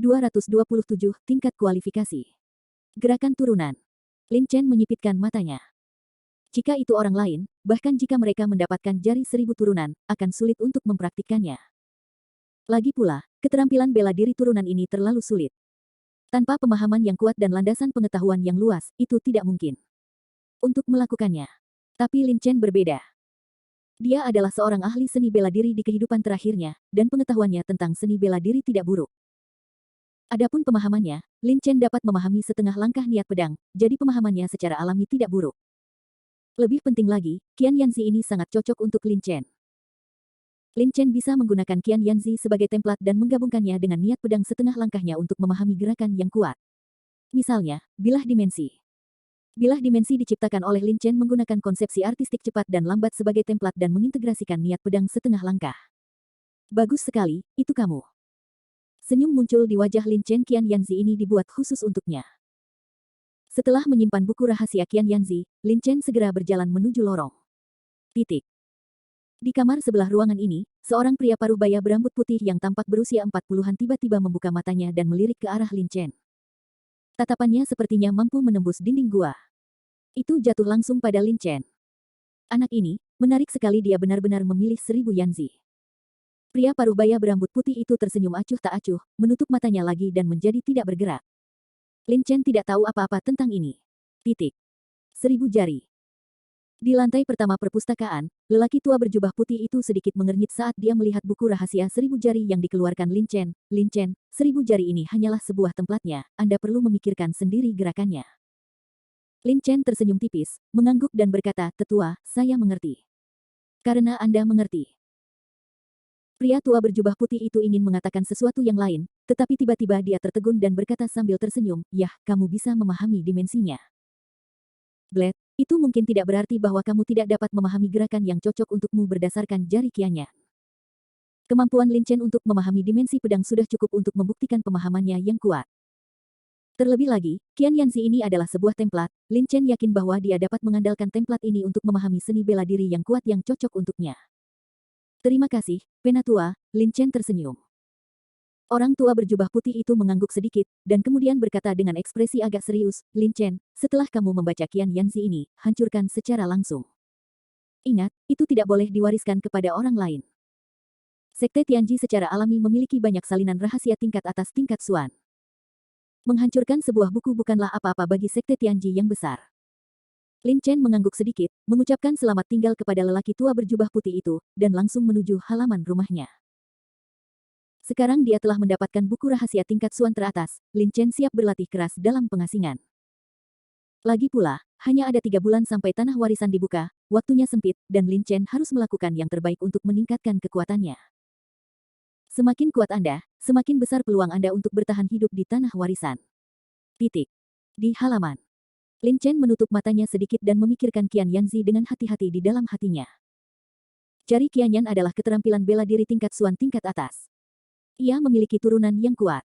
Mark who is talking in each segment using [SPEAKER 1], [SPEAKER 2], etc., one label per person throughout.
[SPEAKER 1] 227 tingkat kualifikasi. Gerakan turunan. Lin Chen menyipitkan matanya. Jika itu orang lain, bahkan jika mereka mendapatkan jari 1000 turunan, akan sulit untuk mempraktikkannya. Lagi pula, keterampilan bela diri turunan ini terlalu sulit. Tanpa pemahaman yang kuat dan landasan pengetahuan yang luas, itu tidak mungkin untuk melakukannya. Tapi Lin Chen berbeda. Dia adalah seorang ahli seni bela diri di kehidupan terakhirnya, dan pengetahuannya tentang seni bela diri tidak buruk. Adapun pemahamannya, Lin Chen dapat memahami setengah langkah niat pedang, jadi pemahamannya secara alami tidak buruk. Lebih penting lagi, Qian Yanzi ini sangat cocok untuk Lin Chen. Lin Chen bisa menggunakan Qian Yanzi sebagai template dan menggabungkannya dengan niat pedang setengah langkahnya untuk memahami gerakan yang kuat. Misalnya, bilah dimensi. Bilah dimensi diciptakan oleh Lin Chen menggunakan konsepsi artistik cepat dan lambat sebagai template dan mengintegrasikan niat pedang setengah langkah. Bagus sekali, itu kamu. Senyum muncul di wajah Lin Chen. Qian Yanzi ini dibuat khusus untuknya. Setelah menyimpan buku rahasia Qian Yanzi, Lin Chen segera berjalan menuju lorong. Titik. Di kamar sebelah ruangan ini, seorang pria parubaya berambut putih yang tampak berusia 40-an tiba-tiba membuka matanya dan melirik ke arah Lin Chen. Tatapannya sepertinya mampu menembus dinding gua. Itu jatuh langsung pada Lin Chen. Anak ini, menarik sekali, dia benar-benar memilih 1000 Yanzi. Pria parubaya berambut putih itu tersenyum acuh tak acuh, menutup matanya lagi dan menjadi tidak bergerak. Lin Chen tidak tahu apa-apa tentang ini. Titik. 1000 jari. Di lantai pertama perpustakaan, lelaki tua berjubah putih itu sedikit mengernyit saat dia melihat buku rahasia 1000 jari yang dikeluarkan Lin Chen. Lin Chen, 1000 jari ini hanyalah sebuah templatnya, Anda perlu memikirkan sendiri gerakannya. Lin Chen tersenyum tipis, mengangguk dan berkata, "Tetua, saya mengerti." "Karena Anda mengerti." Pria tua berjubah putih itu ingin mengatakan sesuatu yang lain, tetapi tiba-tiba dia tertegun dan berkata sambil tersenyum, "Yah, kamu bisa memahami dimensinya." "Blade, itu mungkin tidak berarti bahwa kamu tidak dapat memahami gerakan yang cocok untukmu berdasarkan jari Qiannya." Kemampuan Lin Chen untuk memahami dimensi pedang sudah cukup untuk membuktikan pemahamannya yang kuat. Terlebih lagi, Qian Yanzi ini adalah sebuah template. Lin Chen yakin bahwa dia dapat mengandalkan template ini untuk memahami seni bela diri yang kuat yang cocok untuknya. "Terima kasih, Penatua," Lin Chen tersenyum. Orang tua berjubah putih itu mengangguk sedikit, dan kemudian berkata dengan ekspresi agak serius, "Lin Chen, setelah kamu membaca Qian Yanzi ini, hancurkan secara langsung. Ingat, itu tidak boleh diwariskan kepada orang lain." Sekte Tianji secara alami memiliki banyak salinan rahasia tingkat atas tingkat Xuan. Menghancurkan sebuah buku bukanlah apa-apa bagi Sekte Tianji yang besar. Lin Chen mengangguk sedikit, mengucapkan selamat tinggal kepada lelaki tua berjubah putih itu, dan langsung menuju halaman rumahnya. Sekarang dia telah mendapatkan buku rahasia tingkat Xuan teratas, Lin Chen siap berlatih keras dalam pengasingan. Lagi pula, hanya ada 3 bulan sampai tanah warisan dibuka, waktunya sempit, dan Lin Chen harus melakukan yang terbaik untuk meningkatkan kekuatannya. Semakin kuat Anda, semakin besar peluang Anda untuk bertahan hidup di tanah warisan. Titik. Di halaman. Lin Chen menutup matanya sedikit dan memikirkan Qian Yanzi dengan hati-hati di dalam hatinya. Jari Qianyan adalah keterampilan bela diri tingkat Xuan tingkat atas. Ia memiliki turunan yang kuat.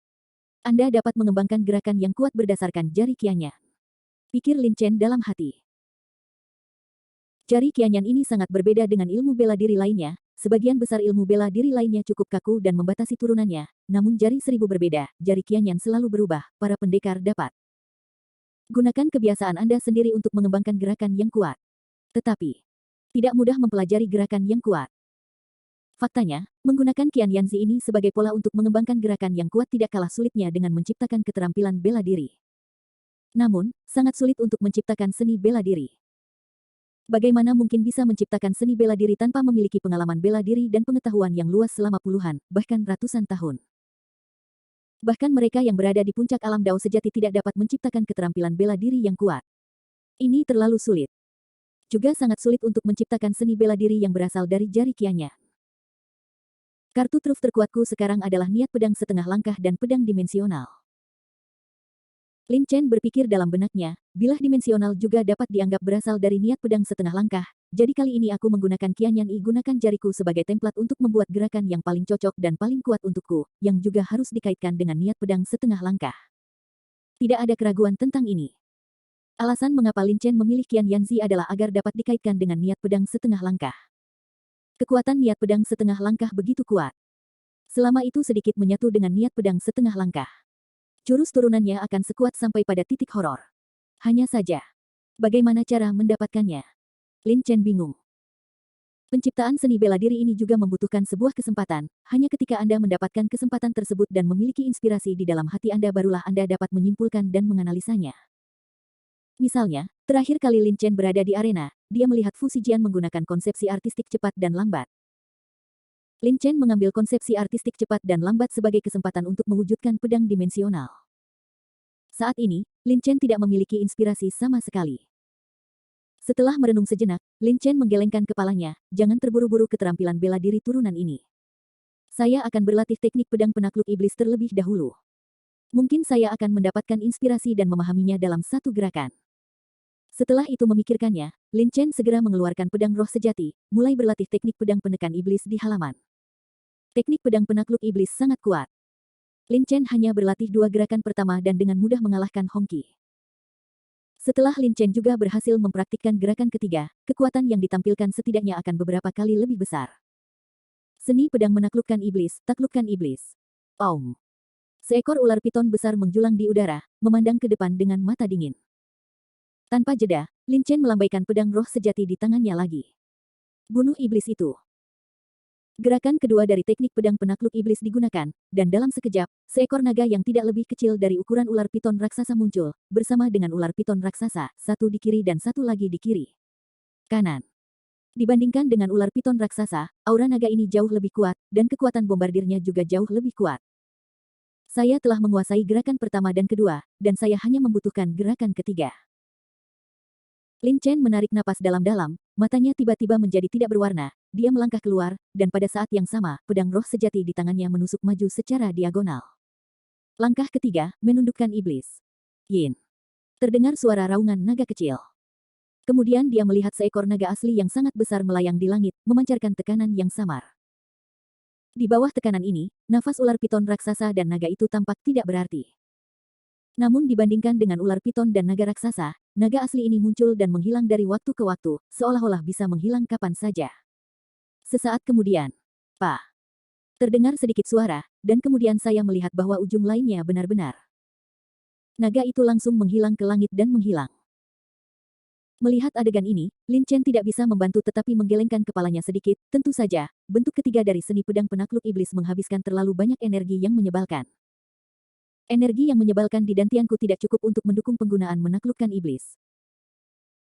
[SPEAKER 1] Anda dapat mengembangkan gerakan yang kuat berdasarkan jari Qianyan. Pikir Lin Chen dalam hati. Jari Qianyan ini sangat berbeda dengan ilmu bela diri lainnya. Sebagian besar ilmu bela diri lainnya cukup kaku dan membatasi turunannya, namun jari 1000 berbeda, jari Qianyan selalu berubah, para pendekar dapat. Gunakan kebiasaan Anda sendiri untuk mengembangkan gerakan yang kuat. Tetapi, tidak mudah mempelajari gerakan yang kuat. Faktanya, menggunakan Qian Yanzi ini sebagai pola untuk mengembangkan gerakan yang kuat tidak kalah sulitnya dengan menciptakan keterampilan bela diri. Namun, sangat sulit untuk menciptakan seni bela diri. Bagaimana mungkin bisa menciptakan seni bela diri tanpa memiliki pengalaman bela diri dan pengetahuan yang luas selama puluhan, bahkan ratusan tahun? Bahkan mereka yang berada di puncak alam Dao sejati tidak dapat menciptakan keterampilan bela diri yang kuat. Ini terlalu sulit. Juga sangat sulit untuk menciptakan seni bela diri yang berasal dari jari Qiannya. Kartu truf terkuatku sekarang adalah niat pedang setengah langkah dan pedang dimensional. Lin Chen berpikir dalam benaknya, bilah dimensional juga dapat dianggap berasal dari niat pedang setengah langkah, jadi kali ini aku menggunakan Qianyan I gunakan jariku sebagai template untuk membuat gerakan yang paling cocok dan paling kuat untukku, yang juga harus dikaitkan dengan niat pedang setengah langkah. Tidak ada keraguan tentang ini. Alasan mengapa Lin Chen memilih Qian Yanzi adalah agar dapat dikaitkan dengan niat pedang setengah langkah. Kekuatan niat pedang setengah langkah begitu kuat. Selama itu sedikit menyatu dengan niat pedang setengah langkah. Jurus turunannya akan sekuat sampai pada titik horor. Hanya saja, bagaimana cara mendapatkannya? Lin Chen bingung. Penciptaan seni bela diri ini juga membutuhkan sebuah kesempatan. Hanya ketika Anda mendapatkan kesempatan tersebut dan memiliki inspirasi di dalam hati Anda barulah Anda dapat menyimpulkan dan menganalisanya. Misalnya, terakhir kali Lin Chen berada di arena, dia melihat Fu Zijian menggunakan konsepsi artistik cepat dan lambat. Lin Chen mengambil konsepsi artistik cepat dan lambat sebagai kesempatan untuk mewujudkan pedang dimensional. Saat ini, Lin Chen tidak memiliki inspirasi sama sekali. Setelah merenung sejenak, Lin Chen menggelengkan kepalanya, jangan terburu-buru keterampilan bela diri turunan ini. Saya akan berlatih teknik pedang penakluk iblis terlebih dahulu. Mungkin saya akan mendapatkan inspirasi dan memahaminya dalam satu gerakan. Setelah itu memikirkannya, Lin Chen segera mengeluarkan pedang roh sejati, mulai berlatih teknik pedang penekan iblis di halaman. Teknik pedang penakluk iblis sangat kuat. Lin Chen hanya berlatih 2 gerakan pertama dan dengan mudah mengalahkan Hong Qi. Setelah Lin Chen juga berhasil mempraktikkan gerakan ketiga, kekuatan yang ditampilkan setidaknya akan beberapa kali lebih besar. Seni pedang menaklukkan iblis, taklukkan iblis. Aum. Seekor ular piton besar menjulang di udara, memandang ke depan dengan mata dingin. Tanpa jeda, Lin Chen melambaikan pedang roh sejati di tangannya lagi. Bunuh iblis itu. Gerakan kedua dari teknik pedang penakluk iblis digunakan, dan dalam sekejap, seekor naga yang tidak lebih kecil dari ukuran ular piton raksasa muncul, bersama dengan ular piton raksasa, satu di kiri dan satu lagi di kiri. Kanan. Dibandingkan dengan ular piton raksasa, aura naga ini jauh lebih kuat, dan kekuatan bombardirnya juga jauh lebih kuat. Saya telah menguasai gerakan pertama dan kedua, dan saya hanya membutuhkan gerakan ketiga. Lin Chen menarik napas dalam-dalam, matanya tiba-tiba menjadi tidak berwarna, dia melangkah keluar, dan pada saat yang sama, pedang roh sejati di tangannya menusuk maju secara diagonal. Langkah ketiga, menundukkan iblis. Yin. Terdengar suara raungan naga kecil. Kemudian dia melihat seekor naga asli yang sangat besar melayang di langit, memancarkan tekanan yang samar. Di bawah tekanan ini, nafas ular piton raksasa dan naga itu tampak tidak berarti. Namun dibandingkan dengan ular piton dan naga raksasa, naga asli ini muncul dan menghilang dari waktu ke waktu, seolah-olah bisa menghilang kapan saja. Sesaat kemudian, "Pa!" Terdengar sedikit suara, dan kemudian saya melihat bahwa ujung lainnya benar-benar. Naga itu langsung menghilang ke langit dan menghilang. Melihat adegan ini, Lin Chen tidak bisa membantu tetapi menggelengkan kepalanya sedikit, tentu saja, bentuk ketiga dari seni pedang penakluk iblis menghabiskan terlalu banyak energi yang menyebalkan. Energi yang menyebalkan di dantianku tidak cukup untuk mendukung penggunaan menaklukkan iblis.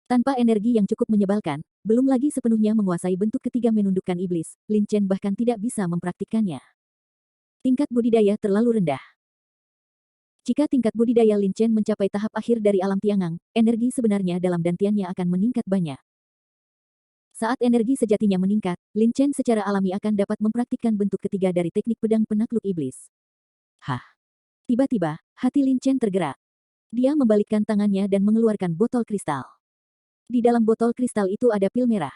[SPEAKER 1] Tanpa energi yang cukup menyebalkan, belum lagi sepenuhnya menguasai bentuk ketiga menundukkan iblis, Lin Chen bahkan tidak bisa mempraktikkannya. Tingkat budidaya terlalu rendah. Jika tingkat budidaya Lin Chen mencapai tahap akhir dari alam Tiangang, energi sebenarnya dalam dantiannya akan meningkat banyak. Saat energi sejatinya meningkat, Lin Chen secara alami akan dapat mempraktikkan bentuk ketiga dari teknik pedang penakluk iblis. Hah! Tiba-tiba, hati Lin Chen tergerak. Dia membalikkan tangannya dan mengeluarkan botol kristal. Di dalam botol kristal itu ada pil merah.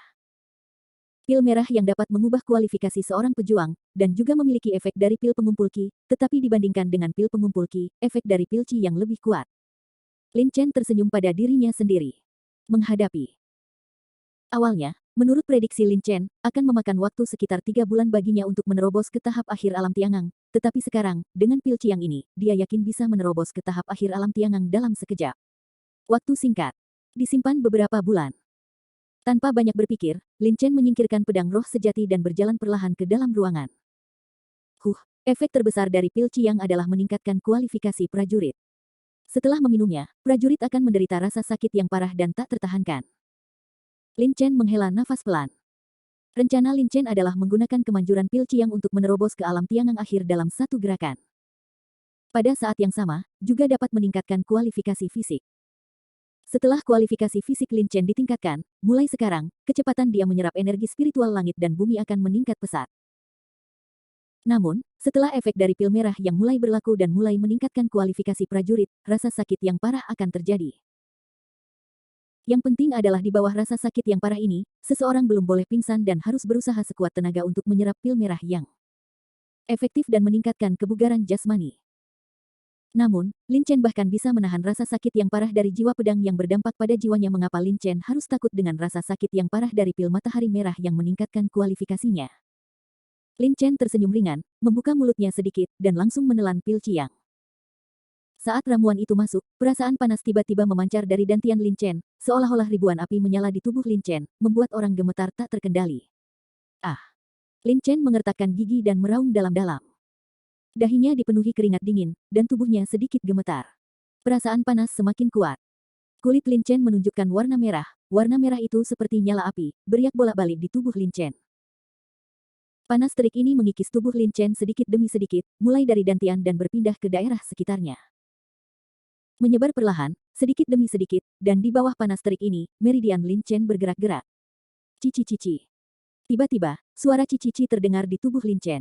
[SPEAKER 1] Pil merah yang dapat mengubah kualifikasi seorang pejuang, dan juga memiliki efek dari pil pengumpul Qi, tetapi dibandingkan dengan pil pengumpul Qi, efek dari pil Qi yang lebih kuat. Lin Chen tersenyum pada dirinya sendiri. Menghadapi. Awalnya, menurut prediksi Lin Chen, akan memakan waktu sekitar 3 bulan baginya untuk menerobos ke tahap akhir alam Tiangang, tetapi sekarang, dengan pil Qi yang ini, dia yakin bisa menerobos ke tahap akhir alam Tiangang dalam sekejap. Waktu singkat. Disimpan beberapa bulan. Tanpa banyak berpikir, Lin Chen menyingkirkan pedang roh sejati dan berjalan perlahan ke dalam ruangan. Efek terbesar dari pil Qi yang adalah meningkatkan kualifikasi prajurit. Setelah meminumnya, prajurit akan menderita rasa sakit yang parah dan tak tertahankan. Lin Chen menghela nafas pelan. Rencana Lin Chen adalah menggunakan kemanjuran pil Qi yang untuk menerobos ke alam Tiangang akhir dalam satu gerakan. Pada saat yang sama, juga dapat meningkatkan kualifikasi fisik. Setelah kualifikasi fisik Lin Chen ditingkatkan, mulai sekarang, kecepatan dia menyerap energi spiritual langit dan bumi akan meningkat pesat. Namun, setelah efek dari pil merah yang mulai berlaku dan mulai meningkatkan kualifikasi prajurit, rasa sakit yang parah akan terjadi. Yang penting adalah di bawah rasa sakit yang parah ini, seseorang belum boleh pingsan dan harus berusaha sekuat tenaga untuk menyerap pil merah yang efektif dan meningkatkan kebugaran jasmani. Namun, Lin Chen bahkan bisa menahan rasa sakit yang parah dari jiwa pedang yang berdampak pada jiwanya. Mengapa Lin Chen harus takut dengan rasa sakit yang parah dari pil matahari merah yang meningkatkan kualifikasinya? Lin Chen tersenyum ringan, membuka mulutnya sedikit, dan langsung menelan pil Qi yang Saat ramuan itu masuk, perasaan panas tiba-tiba memancar dari dantian Lin Chen, seolah-olah ribuan api menyala di tubuh Lin Chen, membuat orang gemetar tak terkendali. Ah! Lin Chen mengertakkan gigi dan meraung dalam-dalam. Dahinya dipenuhi keringat dingin, dan tubuhnya sedikit gemetar. Perasaan panas semakin kuat. Kulit Lin Chen menunjukkan warna merah. Warna merah itu seperti nyala api, beriak bolak-balik di tubuh Lin Chen. Panas terik ini mengikis tubuh Lin Chen sedikit demi sedikit, mulai dari dantian dan berpindah ke daerah sekitarnya. Menyebar perlahan, sedikit demi sedikit, dan di bawah panas terik ini, meridian Lin Chen bergerak-gerak. Cici-cici. Tiba-tiba, suara cici-cici terdengar di tubuh Lin Chen.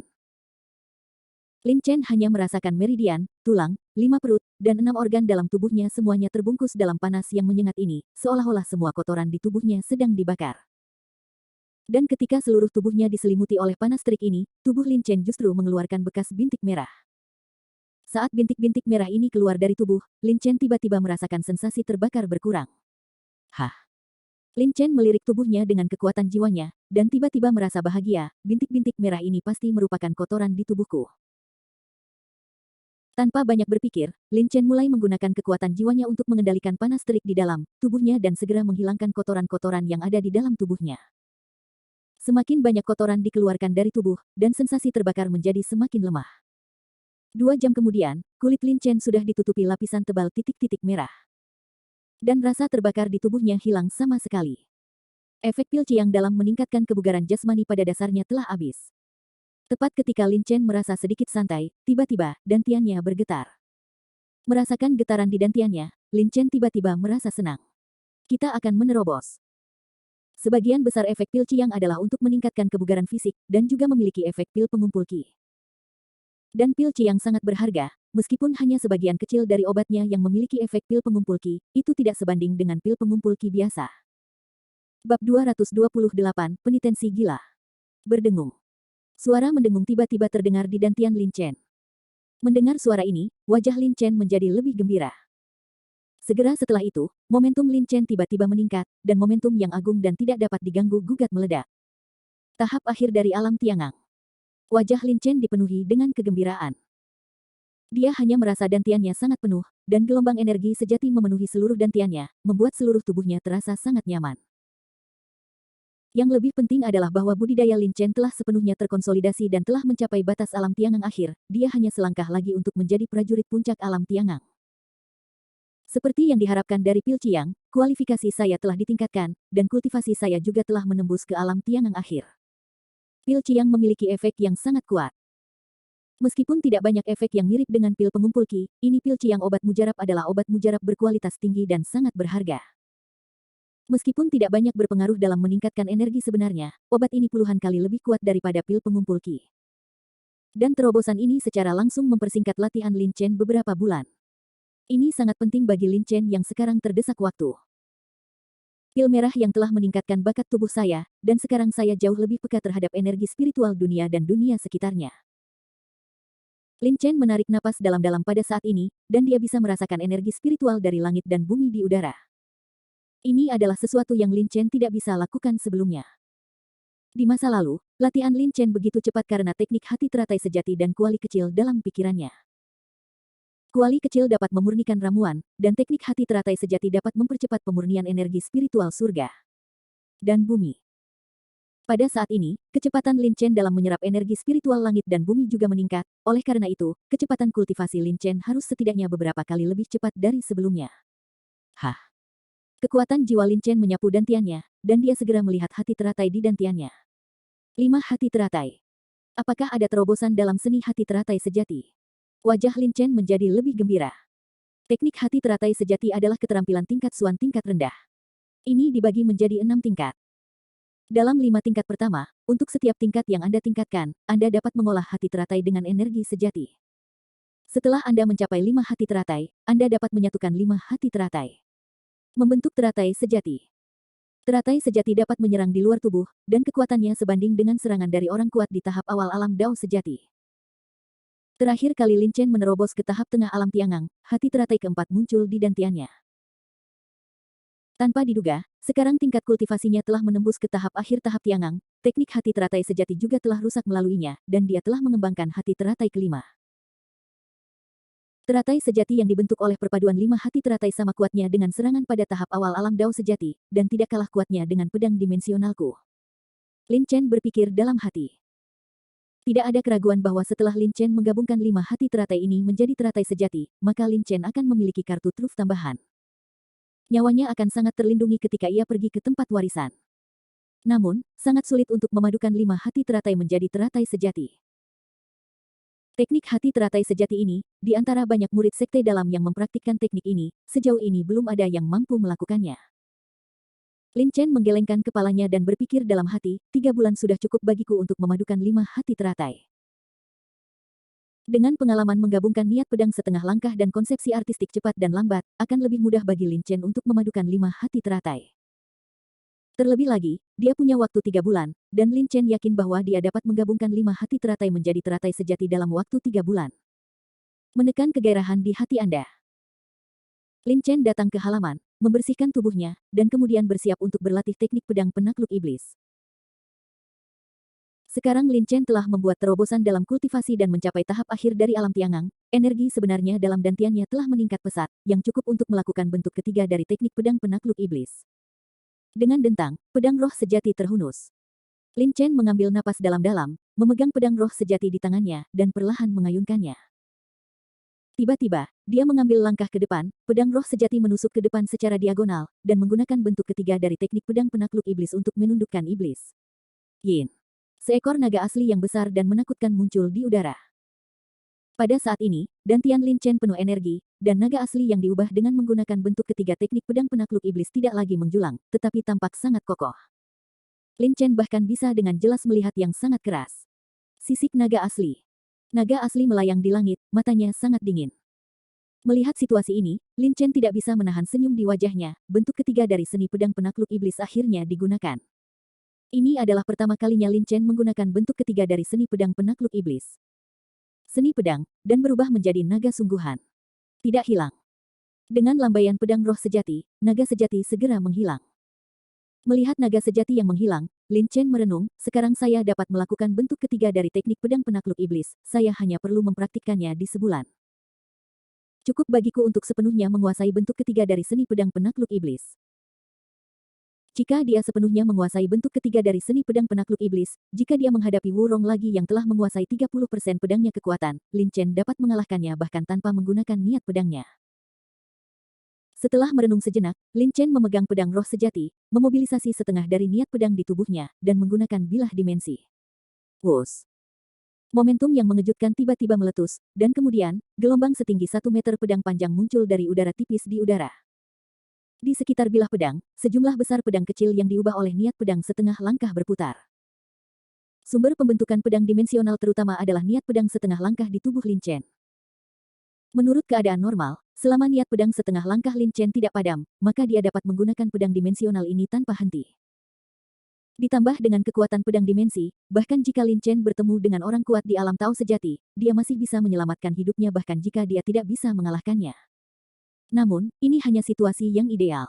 [SPEAKER 1] Lin Chen hanya merasakan meridian, tulang, 5 perut, dan 6 organ dalam tubuhnya semuanya terbungkus dalam panas yang menyengat ini, seolah-olah semua kotoran di tubuhnya sedang dibakar. Dan ketika seluruh tubuhnya diselimuti oleh panas terik ini, tubuh Lin Chen justru mengeluarkan bekas bintik merah. Saat bintik-bintik merah ini keluar dari tubuh, Lin Chen tiba-tiba merasakan sensasi terbakar berkurang. Hah! Lin Chen melirik tubuhnya dengan kekuatan jiwanya, dan tiba-tiba merasa bahagia, bintik-bintik merah ini pasti merupakan kotoran di tubuhku. Tanpa banyak berpikir, Lin Chen mulai menggunakan kekuatan jiwanya untuk mengendalikan panas terik di dalam tubuhnya dan segera menghilangkan kotoran-kotoran yang ada di dalam tubuhnya. Semakin banyak kotoran dikeluarkan dari tubuh, dan sensasi terbakar menjadi semakin lemah. 2 jam kemudian, kulit Lin Chen sudah ditutupi lapisan tebal titik-titik merah. Dan rasa terbakar di tubuhnya hilang sama sekali. Efek pil Ciang dalam meningkatkan kebugaran jasmani pada dasarnya telah habis. Tepat ketika Lin Chen merasa sedikit santai, tiba-tiba, dantiannya bergetar. Merasakan getaran di dantiannya, Lin Chen tiba-tiba merasa senang. Kita akan menerobos. Sebagian besar efek pil Ciang adalah untuk meningkatkan kebugaran fisik, dan juga memiliki efek pil pengumpul Qi. Dan pil Ciang sangat berharga, meskipun hanya sebagian kecil dari obatnya yang memiliki efek pil pengumpul Qi, itu tidak sebanding dengan pil pengumpul Qi biasa. Bab 228, Penitensi Gila. Berdengung. Suara mendengung tiba-tiba terdengar di dantian Lin Chen. Mendengar suara ini, wajah Lin Chen menjadi lebih gembira. Segera setelah itu, momentum Lin Chen tiba-tiba meningkat, dan momentum yang agung dan tidak dapat diganggu gugat meledak. Tahap akhir dari alam Tiangang. Wajah Lin Chen dipenuhi dengan kegembiraan. Dia hanya merasa dantiannya sangat penuh, dan gelombang energi sejati memenuhi seluruh dantiannya, membuat seluruh tubuhnya terasa sangat nyaman. Yang lebih penting adalah bahwa budidaya Lin Chen telah sepenuhnya terkonsolidasi dan telah mencapai batas alam Tiangang akhir, dia hanya selangkah lagi untuk menjadi prajurit puncak alam Tiangang. Seperti yang diharapkan dari pil Ciang, kualifikasi saya telah ditingkatkan, dan kultivasi saya juga telah menembus ke alam Tiangang akhir. Pil Ciang memiliki efek yang sangat kuat. Meskipun tidak banyak efek yang mirip dengan pil pengumpul Qi, ini pil Ciang obat mujarab adalah obat mujarab berkualitas tinggi dan sangat berharga. Meskipun tidak banyak berpengaruh dalam meningkatkan energi sebenarnya, obat ini puluhan kali lebih kuat daripada pil pengumpul Qi. Dan terobosan ini secara langsung mempersingkat latihan Lin Chen beberapa bulan. Ini sangat penting bagi Lin Chen yang sekarang terdesak waktu. Pil merah yang telah meningkatkan bakat tubuh saya, dan sekarang saya jauh lebih peka terhadap energi spiritual dunia dan dunia sekitarnya. Lin Chen menarik napas dalam-dalam pada saat ini, dan dia bisa merasakan energi spiritual dari langit dan bumi di udara. Ini adalah sesuatu yang Lin Chen tidak bisa lakukan sebelumnya. Di masa lalu, latihan Lin Chen begitu cepat karena teknik hati teratai sejati dan kuali kecil dalam pikirannya. Kuali kecil dapat memurnikan ramuan, dan teknik hati teratai sejati dapat mempercepat pemurnian energi spiritual surga dan bumi. Pada saat ini, kecepatan Lin Chen dalam menyerap energi spiritual langit dan bumi juga meningkat, oleh karena itu, kecepatan kultivasi Lin Chen harus setidaknya beberapa kali lebih cepat dari sebelumnya. Hah! Kekuatan jiwa Lin Chen menyapu dantiannya, dan dia segera melihat hati teratai di dantiannya. 5 hati teratai. Apakah ada terobosan dalam seni hati teratai sejati? Wajah Lin Chen menjadi lebih gembira. Teknik hati teratai sejati adalah keterampilan tingkat Xuan tingkat rendah. Ini dibagi menjadi 6 tingkat. Dalam 5 tingkat pertama, untuk setiap tingkat yang Anda tingkatkan, Anda dapat mengolah hati teratai dengan energi sejati. Setelah Anda mencapai 5 hati teratai, Anda dapat menyatukan 5 hati teratai. Membentuk teratai sejati. Teratai sejati dapat menyerang di luar tubuh, dan kekuatannya sebanding dengan serangan dari orang kuat di tahap awal alam Dao sejati. Terakhir kali Lin Chen menerobos ke tahap tengah alam Tiangang, hati teratai keempat muncul di dantiannya. Tanpa diduga, sekarang tingkat kultivasinya telah menembus ke tahap akhir tahap Tiangang, teknik hati teratai sejati juga telah rusak melaluinya, dan dia telah mengembangkan hati teratai kelima. Teratai sejati yang dibentuk oleh perpaduan 5 hati teratai sama kuatnya dengan serangan pada tahap awal alam Dao sejati, dan tidak kalah kuatnya dengan pedang dimensionalku. Lin Chen berpikir dalam hati. Tidak ada keraguan bahwa setelah Lin Chen menggabungkan 5 hati teratai ini menjadi teratai sejati, maka Lin Chen akan memiliki kartu truf tambahan. Nyawanya akan sangat terlindungi ketika ia pergi ke tempat warisan. Namun, sangat sulit untuk memadukan 5 hati teratai menjadi teratai sejati. Teknik hati teratai sejati ini, di antara banyak murid sekte dalam yang mempraktikkan teknik ini, sejauh ini belum ada yang mampu melakukannya. Lin Chen menggelengkan kepalanya dan berpikir dalam hati, 3 bulan sudah cukup bagiku untuk memadukan 5 hati teratai. Dengan pengalaman menggabungkan niat pedang setengah langkah dan konsepsi artistik cepat dan lambat, akan lebih mudah bagi Lin Chen untuk memadukan 5 hati teratai. Terlebih lagi, dia punya waktu 3 bulan, dan Lin Chen yakin bahwa dia dapat menggabungkan 5 hati teratai menjadi teratai sejati dalam waktu 3 bulan. Menekan kegairahan di hati Anda. Lin Chen datang ke halaman, membersihkan tubuhnya, dan kemudian bersiap untuk berlatih teknik pedang penakluk iblis. Sekarang Lin Chen telah membuat terobosan dalam kultivasi dan mencapai tahap akhir dari alam Tiangang. Energi sebenarnya dalam dantiannya telah meningkat pesat, yang cukup untuk melakukan bentuk ketiga dari teknik pedang penakluk iblis. Dengan dentang, pedang roh sejati terhunus. Lin Chen mengambil napas dalam-dalam, memegang pedang roh sejati di tangannya, dan perlahan mengayunkannya. Tiba-tiba, dia mengambil langkah ke depan, pedang roh sejati menusuk ke depan secara diagonal, dan menggunakan bentuk ketiga dari teknik pedang penakluk iblis untuk menundukkan iblis. Yin. Seekor naga asli yang besar dan menakutkan muncul di udara. Pada saat ini, dantian Lin Chen penuh energi, dan naga asli yang diubah dengan menggunakan bentuk ketiga teknik pedang penakluk iblis tidak lagi menjulang, tetapi tampak sangat kokoh. Lin Chen bahkan bisa dengan jelas melihat yang sangat keras. Sisik naga asli. Naga asli melayang di langit, matanya sangat dingin. Melihat situasi ini, Lin Chen tidak bisa menahan senyum di wajahnya, bentuk ketiga dari seni pedang penakluk iblis akhirnya digunakan. Ini adalah pertama kalinya Lin Chen menggunakan bentuk ketiga dari seni pedang penakluk iblis. Seni pedang, dan berubah menjadi naga sungguhan. Tidak hilang. Dengan lambaian pedang roh sejati, naga sejati segera menghilang. Melihat naga sejati yang menghilang, Lin Chen merenung, sekarang saya dapat melakukan bentuk ketiga dari teknik pedang penakluk iblis, saya hanya perlu mempraktikkannya di sebulan. Cukup bagiku untuk sepenuhnya menguasai bentuk ketiga dari seni pedang penakluk iblis. Jika dia sepenuhnya menguasai bentuk ketiga dari seni pedang penakluk iblis, jika dia menghadapi Wu Rong lagi yang telah menguasai 30% pedangnya kekuatan, Lin Chen dapat mengalahkannya bahkan tanpa menggunakan niat pedangnya. Setelah merenung sejenak, Lin Chen memegang pedang roh sejati, memobilisasi setengah dari niat pedang di tubuhnya, dan menggunakan bilah dimensi. Wus! Momentum yang mengejutkan tiba-tiba meletus, dan kemudian, gelombang setinggi 1 meter pedang panjang muncul dari udara tipis di udara. Di sekitar bilah pedang, sejumlah besar pedang kecil yang diubah oleh niat pedang setengah langkah berputar. Sumber pembentukan pedang dimensional terutama adalah niat pedang setengah langkah di tubuh Lin Chen. Menurut keadaan normal, selama niat pedang setengah langkah Lin Chen tidak padam, maka dia dapat menggunakan pedang dimensional ini tanpa henti. Ditambah dengan kekuatan pedang dimensi, bahkan jika Lin Chen bertemu dengan orang kuat di alam Tao sejati, dia masih bisa menyelamatkan hidupnya bahkan jika dia tidak bisa mengalahkannya. Namun, ini hanya situasi yang ideal.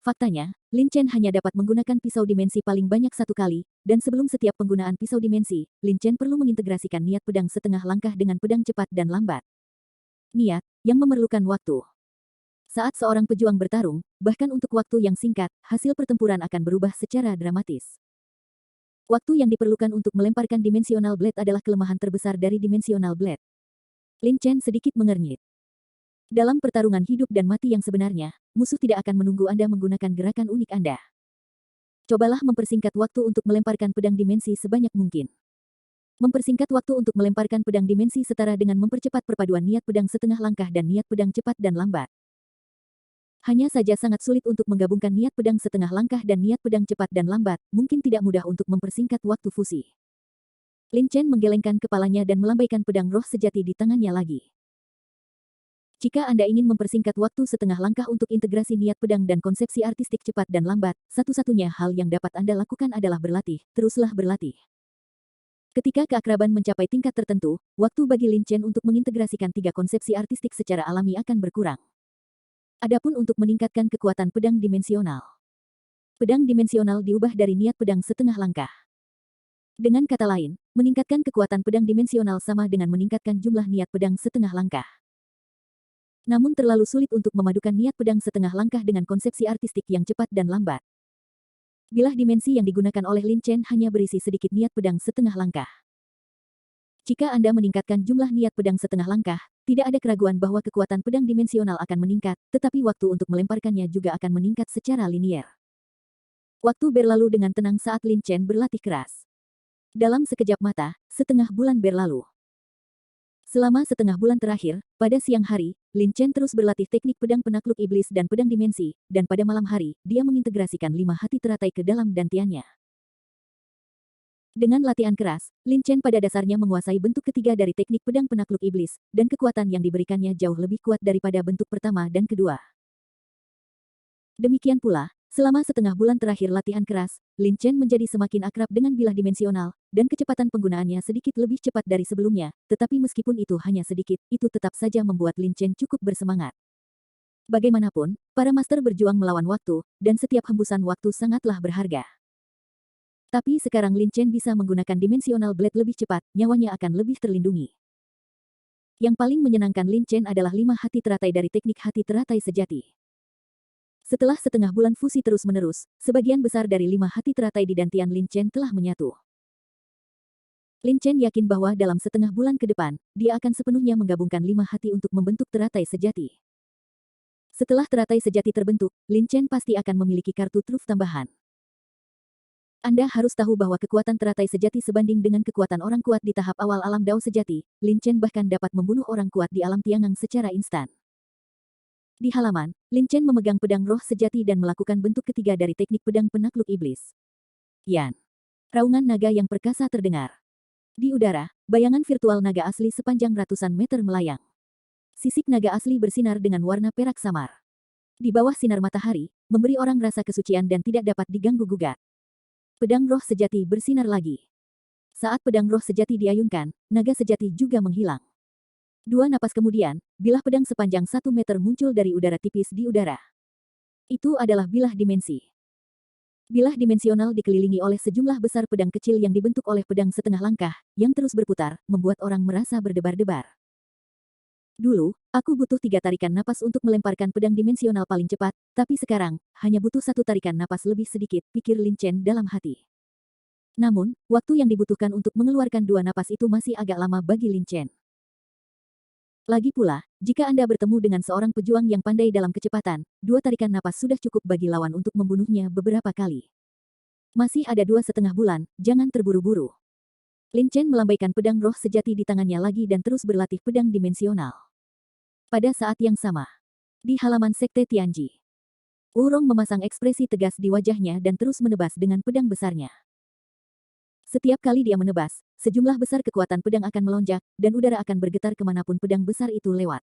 [SPEAKER 1] Faktanya, Lin Chen hanya dapat menggunakan pisau dimensi paling banyak 1 kali, dan sebelum setiap penggunaan pisau dimensi, Lin Chen perlu mengintegrasikan niat pedang setengah langkah dengan pedang cepat dan lambat. Niat, yang memerlukan waktu. Saat seorang pejuang bertarung, bahkan untuk waktu yang singkat, hasil pertempuran akan berubah secara dramatis. Waktu yang diperlukan untuk melemparkan dimensional blade adalah kelemahan terbesar dari dimensional blade. Lin Chen sedikit mengernyit. Dalam pertarungan hidup dan mati yang sebenarnya, musuh tidak akan menunggu Anda menggunakan gerakan unik Anda. Cobalah mempersingkat waktu untuk melemparkan pedang dimensi sebanyak mungkin. Mempersingkat waktu untuk melemparkan pedang dimensi setara dengan mempercepat perpaduan niat pedang setengah langkah dan niat pedang cepat dan lambat. Hanya saja sangat sulit untuk menggabungkan niat pedang setengah langkah dan niat pedang cepat dan lambat, mungkin tidak mudah untuk mempersingkat waktu fusi. Lin Chen menggelengkan kepalanya dan melambaikan pedang roh sejati di tangannya lagi. Jika Anda ingin mempersingkat waktu setengah langkah untuk integrasi niat pedang dan konsepsi artistik cepat dan lambat, satu-satunya hal yang dapat Anda lakukan adalah berlatih, teruslah berlatih. Ketika keakraban mencapai tingkat tertentu, waktu bagi Lin Chen untuk mengintegrasikan 3 konsepsi artistik secara alami akan berkurang. Adapun untuk meningkatkan kekuatan pedang dimensional. Pedang dimensional diubah dari niat pedang setengah langkah. Dengan kata lain, meningkatkan kekuatan pedang dimensional sama dengan meningkatkan jumlah niat pedang setengah langkah. Namun terlalu sulit untuk memadukan niat pedang setengah langkah dengan konsepsi artistik yang cepat dan lambat. Bilah dimensi yang digunakan oleh Lin Chen hanya berisi sedikit niat pedang setengah langkah. Jika Anda meningkatkan jumlah niat pedang setengah langkah, tidak ada keraguan bahwa kekuatan pedang dimensional akan meningkat, tetapi waktu untuk melemparkannya juga akan meningkat secara linier. Waktu berlalu dengan tenang saat Lin Chen berlatih keras. Dalam sekejap mata, setengah bulan berlalu. Selama setengah bulan terakhir, pada siang hari, Lin Chen terus berlatih teknik pedang penakluk iblis dan pedang dimensi, dan pada malam hari, dia mengintegrasikan 5 hati teratai ke dalam dantiannya. Dengan latihan keras, Lin Chen pada dasarnya menguasai bentuk ketiga dari teknik pedang penakluk iblis, dan kekuatan yang diberikannya jauh lebih kuat daripada bentuk pertama dan kedua. Demikian pula, selama setengah bulan terakhir latihan keras, Lin Chen menjadi semakin akrab dengan bilah dimensional, dan kecepatan penggunaannya sedikit lebih cepat dari sebelumnya, tetapi meskipun itu hanya sedikit, itu tetap saja membuat Lin Chen cukup bersemangat. Bagaimanapun, para master berjuang melawan waktu, dan setiap hembusan waktu sangatlah berharga. Tapi sekarang Lin Chen bisa menggunakan dimensional blade lebih cepat, nyawanya akan lebih terlindungi. Yang paling menyenangkan Lin Chen adalah 5 hati teratai dari teknik hati teratai sejati. Setelah setengah bulan fusi terus-menerus, sebagian besar dari 5 hati teratai di dantian Lin Chen telah menyatu. Lin Chen yakin bahwa dalam setengah bulan ke depan, dia akan sepenuhnya menggabungkan 5 hati untuk membentuk teratai sejati. Setelah teratai sejati terbentuk, Lin Chen pasti akan memiliki kartu truf tambahan. Anda harus tahu bahwa kekuatan teratai sejati sebanding dengan kekuatan orang kuat di tahap awal alam Dao sejati. Lin Chen bahkan dapat membunuh orang kuat di alam Tiangang secara instan. Di halaman, Lin Chen memegang pedang roh sejati dan melakukan bentuk ketiga dari teknik pedang penakluk iblis. Yan. Raungan naga yang perkasa terdengar. Di udara, bayangan virtual naga asli sepanjang ratusan meter melayang. Sisik naga asli bersinar dengan warna perak samar. Di bawah sinar matahari, memberi orang rasa kesucian dan tidak dapat diganggu-gugat. Pedang roh sejati bersinar lagi. Saat pedang roh sejati diayunkan, naga sejati juga menghilang. 2 napas kemudian, bilah pedang sepanjang 1 meter muncul dari udara tipis di udara. Itu adalah bilah dimensi. Bilah dimensional dikelilingi oleh sejumlah besar pedang kecil yang dibentuk oleh pedang setengah langkah, yang terus berputar, membuat orang merasa berdebar-debar. Dulu, aku butuh 3 tarikan napas untuk melemparkan pedang dimensional paling cepat, tapi sekarang, hanya butuh 1 tarikan napas lebih sedikit, pikir Lin Chen dalam hati. Namun, waktu yang dibutuhkan untuk mengeluarkan 2 napas itu masih agak lama bagi Lin Chen. Lagi pula, jika Anda bertemu dengan seorang pejuang yang pandai dalam kecepatan, 2 tarikan napas sudah cukup bagi lawan untuk membunuhnya beberapa kali. Masih ada 2,5 bulan, jangan terburu-buru. Lin Chen melambaikan pedang roh sejati di tangannya lagi dan terus berlatih pedang dimensional. Pada saat yang sama, di halaman Sekte Tianji, Wurong memasang ekspresi tegas di wajahnya dan terus menebas dengan pedang besarnya. Setiap kali dia menebas, sejumlah besar kekuatan pedang akan melonjak, dan udara akan bergetar kemanapun pedang besar itu lewat.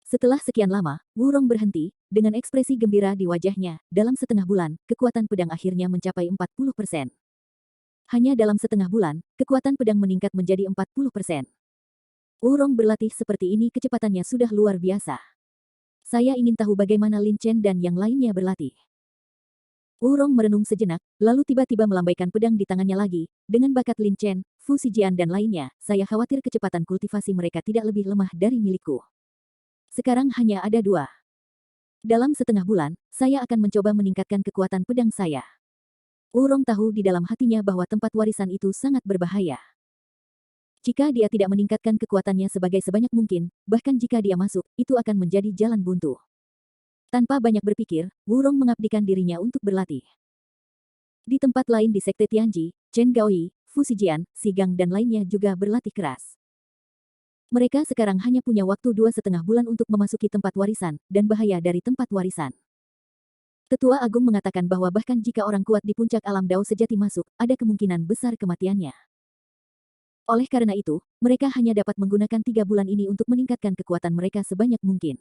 [SPEAKER 1] Setelah sekian lama, Wurong berhenti, dengan ekspresi gembira di wajahnya. Dalam setengah bulan, kekuatan pedang akhirnya mencapai 40%. Hanya dalam setengah bulan, kekuatan pedang meningkat menjadi 40%. Wurong berlatih seperti ini kecepatannya sudah luar biasa. Saya ingin tahu bagaimana Lin Chen dan yang lainnya berlatih. Wurong merenung sejenak, lalu tiba-tiba melambaikan pedang di tangannya lagi. Dengan bakat Lin Chen, Fu Zijian dan lainnya, saya khawatir kecepatan kultivasi mereka tidak lebih lemah dari milikku. Sekarang hanya ada 2. Dalam setengah bulan, saya akan mencoba meningkatkan kekuatan pedang saya. Wurong tahu di dalam hatinya bahwa tempat warisan itu sangat berbahaya. Jika dia tidak meningkatkan kekuatannya sebanyak mungkin, bahkan jika dia masuk, itu akan menjadi jalan buntu. Tanpa banyak berpikir, Wurong mengabdikan dirinya untuk berlatih. Di tempat lain di Sekte Tianji, Chen Gaoyi, Fu Zijian, Sigang dan lainnya juga berlatih keras. Mereka sekarang hanya punya waktu 2,5 bulan untuk memasuki tempat warisan, dan bahaya dari tempat warisan. Tetua Agung mengatakan bahwa bahkan jika orang kuat di puncak alam Dao sejati masuk, ada kemungkinan besar kematiannya. Oleh karena itu, mereka hanya dapat menggunakan 3 bulan ini untuk meningkatkan kekuatan mereka sebanyak mungkin.